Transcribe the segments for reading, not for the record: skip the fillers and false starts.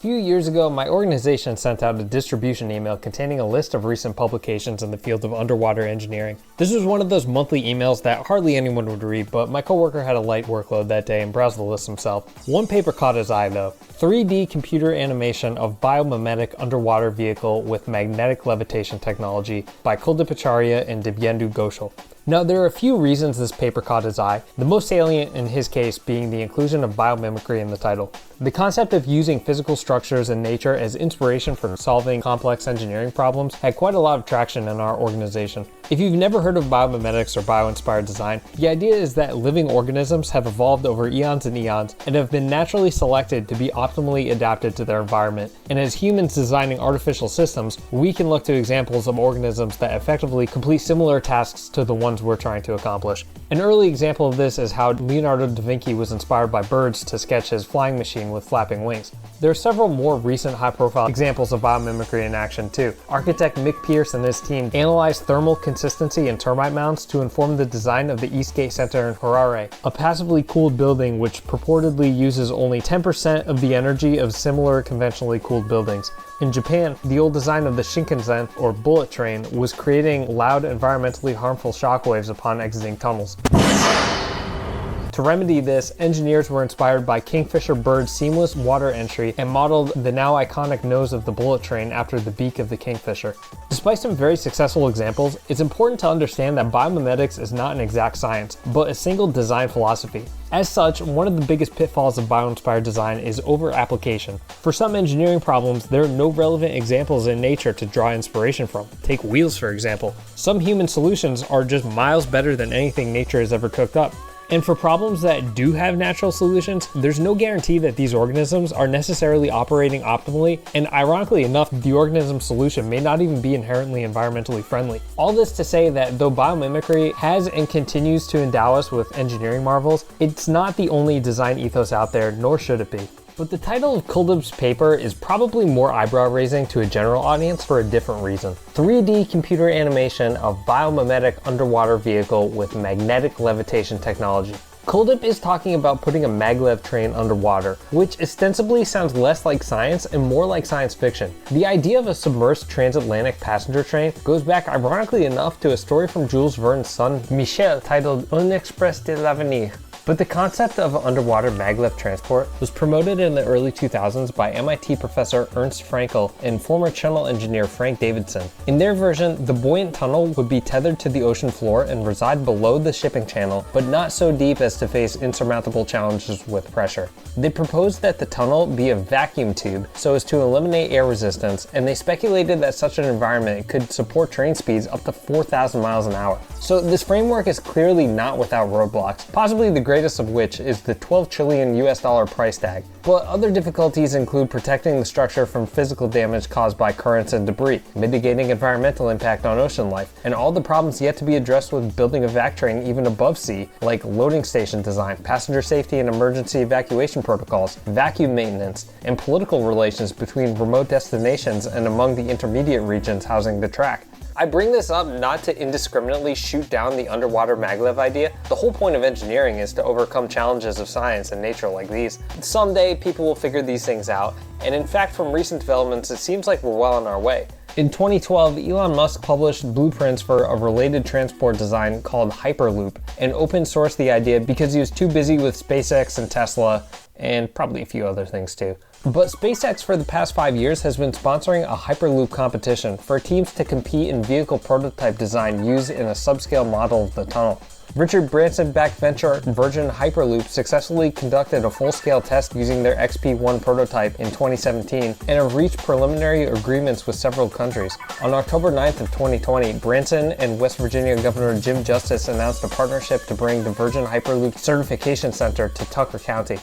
few years ago, my organization sent out a distribution email containing a list of recent publications in the field of underwater engineering. This was one of those monthly emails that hardly anyone would read, but my coworker had a light workload that day and browsed the list himself. One paper caught his eye though: 3D computer animation of biomimetic underwater vehicle with magnetic levitation technology by Kuldip Acharya and Dibyendu Ghoshal. Now, there are a few reasons this paper caught his eye, the most salient in his case being the inclusion of biomimicry in the title. The concept of using physical structures in nature as inspiration for solving complex engineering problems had quite a lot of traction in our organization. If you've never heard of biomimetics or bio-inspired design, the idea is that living organisms have evolved over eons and eons and have been naturally selected to be optimally adapted to their environment. And as humans designing artificial systems, we can look to examples of organisms that effectively complete similar tasks to the ones we're trying to accomplish. An early example of this is how Leonardo da Vinci was inspired by birds to sketch his flying machine with flapping wings. There are several more recent high-profile examples of biomimicry in action too. Architect Mick Pierce and his team analyzed thermal consistency in termite mounds to inform the design of the Eastgate Center in Ferraro, a passively cooled building which purportedly uses only 10% of the energy of similar conventionally cooled buildings. In Japan, the old design of the Shinkansen, or bullet train, was creating loud, environmentally harmful shockwaves upon exiting tunnels. To remedy this, engineers were inspired by kingfisher bird's seamless water entry and modeled the now iconic nose of the bullet train after the beak of the kingfisher. Despite some very successful examples, it's important to understand that biomimetics is not an exact science, but a single design philosophy. As such, one of the biggest pitfalls of bio-inspired design is over-application. For some engineering problems, there are no relevant examples in nature to draw inspiration from. Take wheels, for example. Some human solutions are just miles better than anything nature has ever cooked up. And for problems that do have natural solutions, there's no guarantee that these organisms are necessarily operating optimally, and ironically enough, the organism's solution may not even be inherently environmentally friendly. All this to say that though biomimicry has and continues to endow us with engineering marvels, it's not the only design ethos out there, nor should it be. But the title of Kuldip's paper is probably more eyebrow-raising to a general audience for a different reason. 3D computer animation of biomimetic underwater vehicle with magnetic levitation technology. Kuldip is talking about putting a maglev train underwater, which ostensibly sounds less like science and more like science fiction. The idea of a submersed transatlantic passenger train goes back, ironically enough, to a story from Jules Verne's son Michel titled Un Express de l'Avenir. But the concept of underwater maglev transport was promoted in the early 2000s by MIT professor Ernst Fraenkel and former channel engineer Frank Davidson. In their version, the buoyant tunnel would be tethered to the ocean floor and reside below the shipping channel, but not so deep as to face insurmountable challenges with pressure. They proposed that the tunnel be a vacuum tube so as to eliminate air resistance, and they speculated that such an environment could support train speeds up to 4,000 miles an hour. So this framework is clearly not without roadblocks, possibly the greatest of which is the $12 trillion price tag. But other difficulties include protecting the structure from physical damage caused by currents and debris, mitigating environmental impact on ocean life, and all the problems yet to be addressed with building a vac train even above sea, like loading station design, passenger safety and emergency evacuation protocols, vacuum maintenance, and political relations between remote destinations and among the intermediate regions housing the track. I bring this up not to indiscriminately shoot down the underwater maglev idea. The whole point of engineering is to overcome challenges of science and nature like these. Someday people will figure these things out, and in fact from recent developments it seems like we're well on our way. In 2012, Elon Musk published blueprints for a related transport design called Hyperloop and open sourced the idea because he was too busy with SpaceX and Tesla, and probably a few other things too. But SpaceX for the past 5 years has been sponsoring a Hyperloop competition for teams to compete in vehicle prototype design used in a subscale model of the tunnel. Richard Branson-backed venture Virgin Hyperloop successfully conducted a full-scale test using their XP1 prototype in 2017 and have reached preliminary agreements with several countries. On October 9th of 2020, Branson and West Virginia Governor Jim Justice announced a partnership to bring the Virgin Hyperloop Certification Center to Tucker County.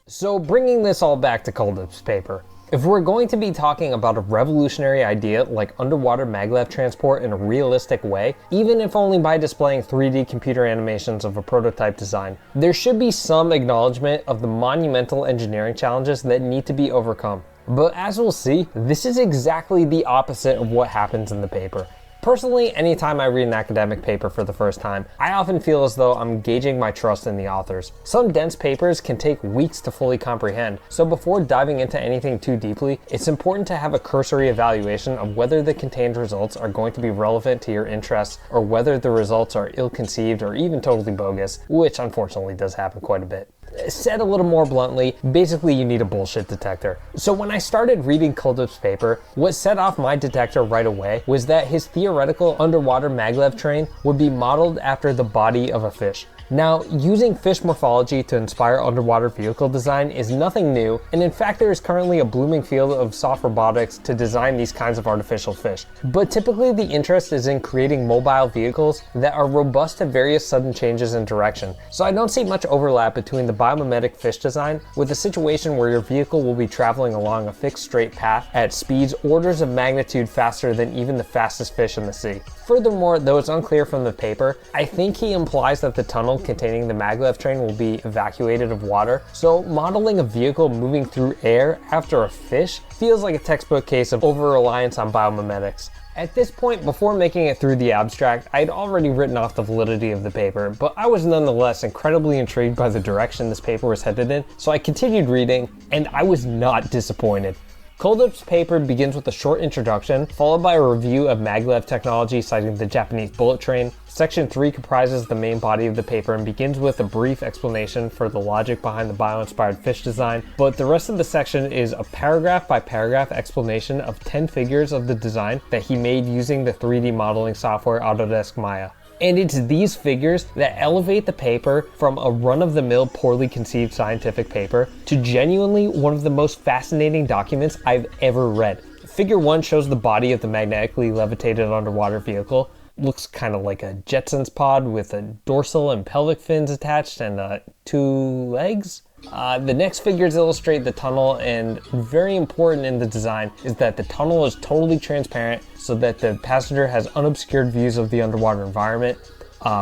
So bringing this all back to Kuldip's paper, if we're going to be talking about a revolutionary idea like underwater maglev transport in a realistic way, even if only by displaying 3D computer animations of a prototype design, there should be some acknowledgement of the monumental engineering challenges that need to be overcome. But as we'll see, this is exactly the opposite of what happens in the paper. Personally, anytime I read an academic paper for the first time, I often feel as though I'm gauging my trust in the authors. Some dense papers can take weeks to fully comprehend, so before diving into anything too deeply, it's important to have a cursory evaluation of whether the contained results are going to be relevant to your interests or whether the results are ill-conceived or even totally bogus, which unfortunately does happen quite a bit. Said a little more bluntly, basically you need a bullshit detector. So when I started reading Kuldip's paper, what set off my detector right away was that his theoretical underwater maglev train would be modeled after the body of a fish. Now, using fish morphology to inspire underwater vehicle design is nothing new, and in fact there is currently a blooming field of soft robotics to design these kinds of artificial fish. But typically the interest is in creating mobile vehicles that are robust to various sudden changes in direction. So I don't see much overlap between the biomimetic fish design with a situation where your vehicle will be traveling along a fixed straight path at speeds orders of magnitude faster than even the fastest fish in the sea. Furthermore, though it's unclear from the paper, I think he implies that the tunnel containing the maglev train will be evacuated of water, so modeling a vehicle moving through air after a fish feels like a textbook case of over-reliance on biomimetics. At this point, before making it through the abstract, I'd already written off the validity of the paper, but I was nonetheless incredibly intrigued by the direction this paper was headed in, so I continued reading, and I was not disappointed. Kuldip's paper begins with a short introduction, followed by a review of maglev technology citing the Japanese bullet train. Section 3 comprises the main body of the paper and begins with a brief explanation for the logic behind the bio-inspired fish design, but the rest of the section is a paragraph by paragraph explanation of 10 figures of the design that he made using the 3D modeling software Autodesk Maya. And it's these figures that elevate the paper from a run-of-the-mill, poorly conceived scientific paper to genuinely one of the most fascinating documents I've ever read. Figure 1 shows the body of the magnetically levitated underwater vehicle. Looks kind of like a Jetsons pod with a dorsal and pelvic fins attached and 2 legs. The next figures illustrate the tunnel, and very important in the design is that the tunnel is totally transparent so that the passenger has unobscured views of the underwater environment.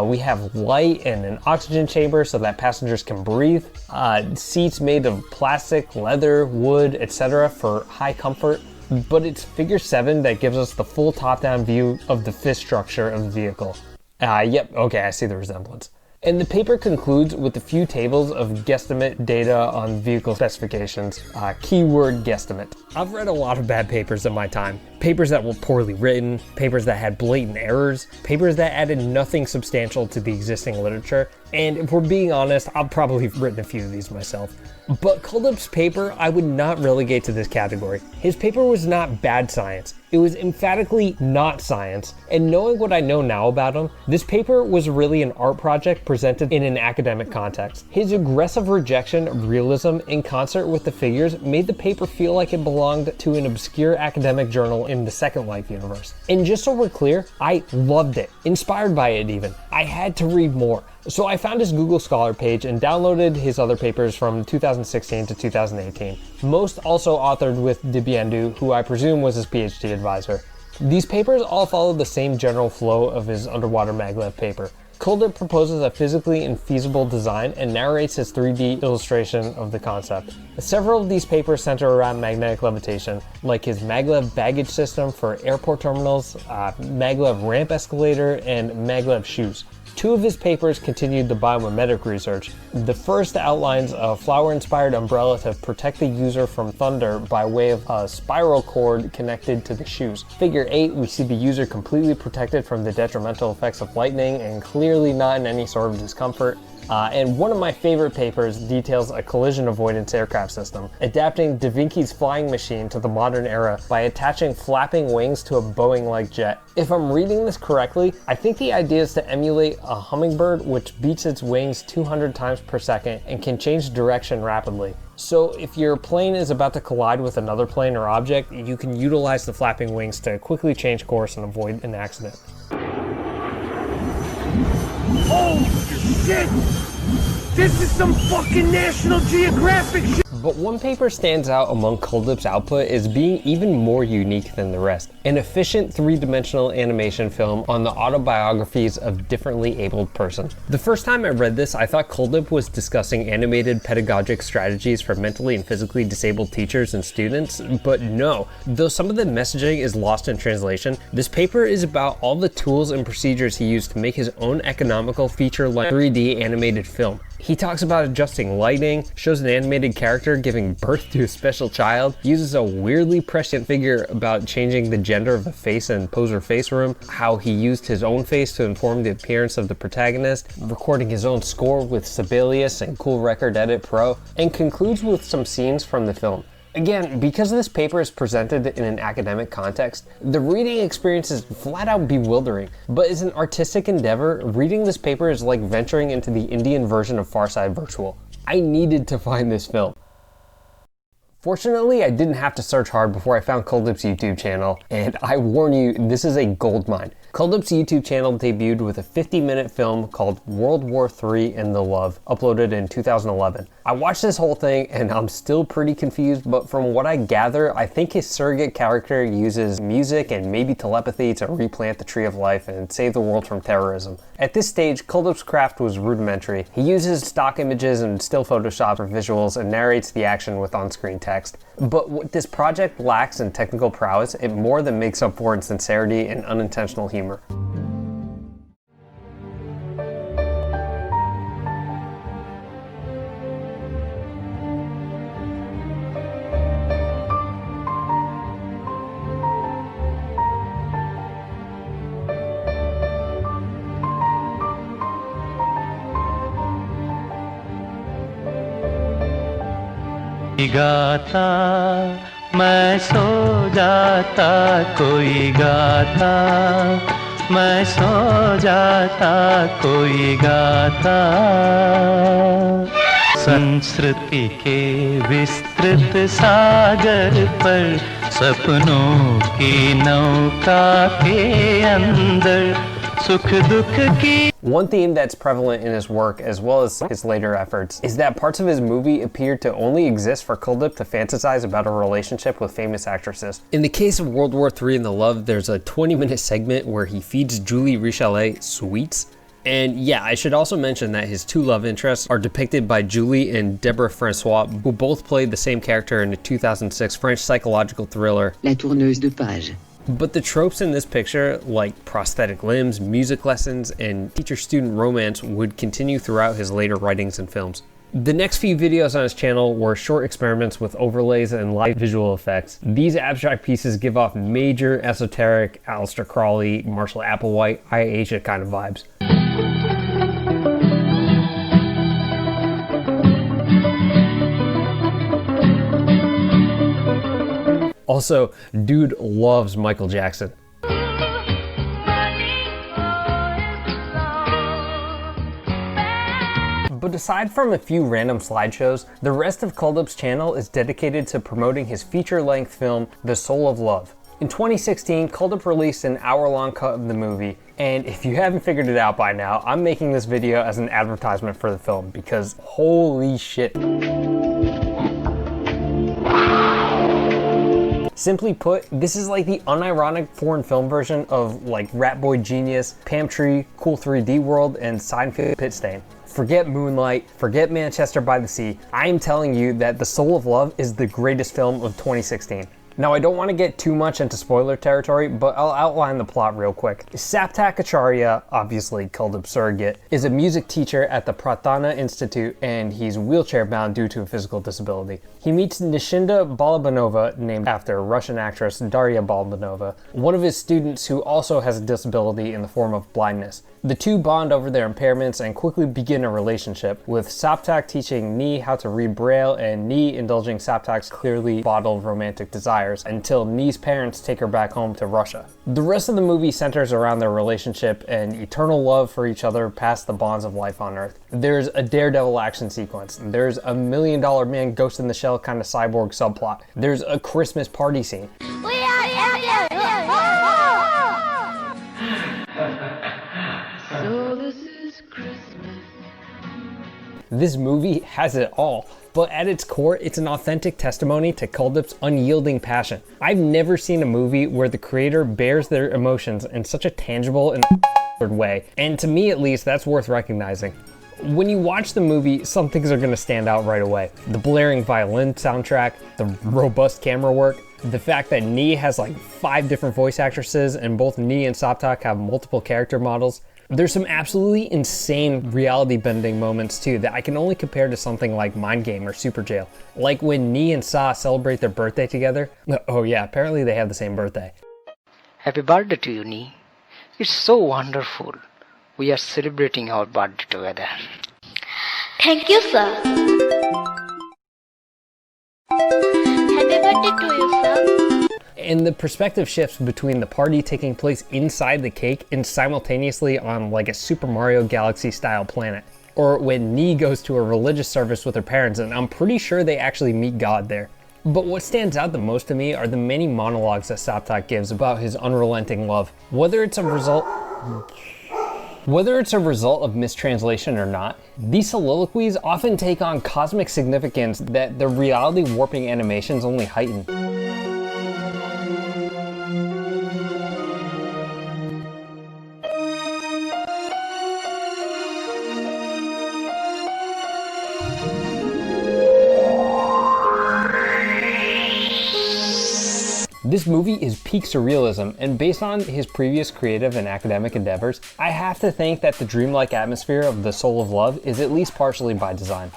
We have light and an oxygen chamber so that passengers can breathe. Seats made of plastic, leather, wood, etc. for high comfort. But it's figure 7 that gives us the full top-down view of the fish structure of the vehicle. Yep, okay, I see the resemblance. And the paper concludes with a few tables of guesstimate data on vehicle specifications. Keyword guesstimate. I've read a lot of bad papers in my time. Papers that were poorly written, papers that had blatant errors, papers that added nothing substantial to the existing literature, and if we're being honest, I've probably written a few of these myself. But Kuldip's paper I would not relegate to this category. His paper was not bad science. It was emphatically not science, and knowing what I know now about him, this paper was really an art project presented in an academic context. His aggressive rejection of realism in concert with the figures made the paper feel like it belonged to an obscure academic journal in the Second Life universe. And just so we're clear, I loved it, inspired by it even. I had to read more. So I found his Google Scholar page and downloaded his other papers from 2016 to 2018. Most also authored with Dibiendu, who I presume was his PhD advisor. These papers all follow the same general flow of his underwater maglev paper. Kuldip proposes a physically infeasible design and narrates his 3D illustration of the concept. Several of these papers center around magnetic levitation, like his maglev baggage system for airport terminals, maglev ramp escalator, and maglev shoes. 2 of his papers continued the biomimetic research. The first outlines a flower-inspired umbrella to protect the user from thunder by way of a spiral cord connected to the shoes. Figure 8, we see the user completely protected from the detrimental effects of lightning and clearly not in any sort of discomfort. And one of my favorite papers details a collision avoidance aircraft system, adapting Da Vinci's flying machine to the modern era by attaching flapping wings to a Boeing-like jet. If I'm reading this correctly, I think the idea is to emulate a hummingbird which beats its wings 200 times per second and can change direction rapidly. So if your plane is about to collide with another plane or object, you can utilize the flapping wings to quickly change course and avoid an accident. Oh shit! This is some fucking National Geographic shit! But one paper stands out among Kuldip's output as being even more unique than the rest. An efficient three-dimensional animation film on the autobiographies of differently abled persons. The first time I read this, I thought Kuldip was discussing animated pedagogic strategies for mentally and physically disabled teachers and students, but no. Though some of the messaging is lost in translation, this paper is about all the tools and procedures he used to make his own economical feature-length 3D animated film. He talks about adjusting lighting, shows an animated character giving birth to a special child, uses a weirdly prescient figure about changing the gender of a face in Poser Face Room, how he used his own face to inform the appearance of the protagonist, recording his own score with Sibelius and Cool Record Edit Pro, and concludes with some scenes from the film. Again, because this paper is presented in an academic context, the reading experience is flat out bewildering. But as an artistic endeavor, reading this paper is like venturing into the Indian version of Far Side Virtual. I needed to find this film. Fortunately, I didn't have to search hard before I found Kuldip's YouTube channel, and I warn you, this is a goldmine. Kuldip's YouTube channel debuted with a 50-minute film called World War III and the Love, uploaded in 2011. I watched this whole thing and I'm still pretty confused, but from what I gather, I think his surrogate character uses music and maybe telepathy to replant the tree of life and save the world from terrorism. At this stage, Kuldip's craft was rudimentary. He uses stock images and still Photoshop for visuals and narrates the action with on-screen text. But what this project lacks in technical prowess, it more than makes up for in sincerity and unintentional humor. गाता मैं सो जाता कोई गाता मैं सो जाता कोई गाता संस्कृति के विस्तृत सागर पर सपनों की नौका के अंदर सुख दुख की. One theme that's prevalent in his work, as well as his later efforts, is that parts of his movie appear to only exist for Kuldip to fantasize about a relationship with famous actresses. In the case of World War III and the Love, there's a 20-minute segment where he feeds Julie Richelet sweets. And yeah, I should also mention that his two love interests are depicted by Julie and Deborah Francois, who both played the same character in the 2006 French psychological thriller La Tourneuse de Page. But the tropes in this picture, like prosthetic limbs, music lessons, and teacher-student romance, would continue throughout his later writings and films. The next few videos on his channel were short experiments with overlays and live visual effects. These abstract pieces give off major esoteric Aleister Crowley, Marshall Applewhite, Asia kind of vibes. Also, dude loves Michael Jackson. But aside from a few random slideshows, the rest of Kuldip's channel is dedicated to promoting his feature-length film, The Soul of Love. In 2016, Kuldip released an hour-long cut of the movie, and if you haven't figured it out by now, I'm making this video as an advertisement for the film because holy shit. Simply put, this is like the unironic foreign film version of like Rat Boy Genius, Pam Tree, Cool 3D World, and Seinfeld Pit Stain. Forget Moonlight, forget Manchester by the Sea. I am telling you that The Soul of Love is the greatest film of 2016. Now, I don't want to get too much into spoiler territory, but I'll outline the plot real quick. Sota Acharya, obviously Kuldip's surrogate, is a music teacher at the Pratana Institute, and he's wheelchair-bound due to a physical disability. He meets Nishinda Balabanova, named after Russian actress Daria Balabanova, one of his students who also has a disability in the form of blindness. The two bond over their impairments and quickly begin a relationship, with Saptak teaching Ni how to read Braille and Ni indulging Saptak's clearly bottled romantic desires until Ni's parents take her back home to Russia. The rest of the movie centers around their relationship and eternal love for each other past the bonds of life on Earth. There's a daredevil action sequence. There's a $1 Million Man Ghost in the Shell kind of cyborg subplot. There's a Christmas party scene. This movie has it all. But at its core, it's an authentic testimony to Kuldip's unyielding passion. I've never seen a movie where the creator bears their emotions in such a tangible and way, and to me at least, that's worth recognizing. When you watch the movie, some things are going to stand out right away. The blaring violin soundtrack, the robust camera work, the fact that Nee has like 5 different voice actresses and both Nee and Soptak have multiple character models. There's some absolutely insane reality bending moments too that I can only compare to something like Mind Game or Super Jail. Like when Nee and Sa celebrate their birthday together. Oh yeah, apparently they have the same birthday. Happy birthday to you, Nee. It's so wonderful. We are celebrating our birthday together. Thank you, sir. Happy birthday to you, sir. And the perspective shifts between the party taking place inside the cake and simultaneously on like a Super Mario Galaxy style planet. Or when Nee goes to a religious service with her parents, and I'm pretty sure they actually meet God there. But what stands out the most to me are the many monologues that Soptak gives about his unrelenting love. Whether it's a result of mistranslation or not, these soliloquies often take on cosmic significance that the reality warping animations only heighten. This movie is peak surrealism, and based on his previous creative and academic endeavors, I have to think that the dreamlike atmosphere of The Soul of Love is at least partially by design.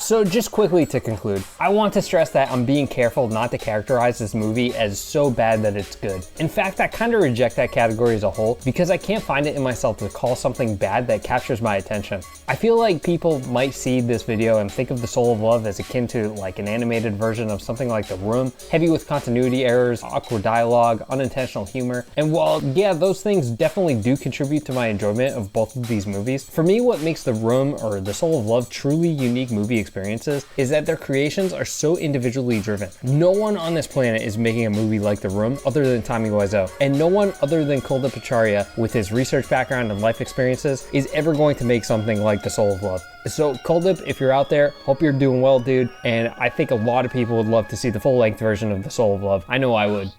So just quickly to conclude, I want to stress that I'm being careful not to characterize this movie as so bad that it's good. In fact, I kind of reject that category as a whole because I can't find it in myself to call something bad that captures my attention. I feel like people might see this video and think of The Soul of Love as akin to like an animated version of something like The Room, heavy with continuity errors, awkward dialogue, unintentional humor, and while yeah, those things definitely do contribute to my enjoyment of both of these movies, for me what makes The Room or The Soul of Love truly unique movie experiences is that their creations are so individually driven. No one on this planet is making a movie like The Room other than Tommy Wiseau, and no one other than Kuldip Acharya with his research background and life experiences is ever going to make something like The Soul of Love. So Kuldip, if you're out there, hope you're doing well, dude, and I think a lot of people would love to see the full-length version of The Soul of Love. I know I would.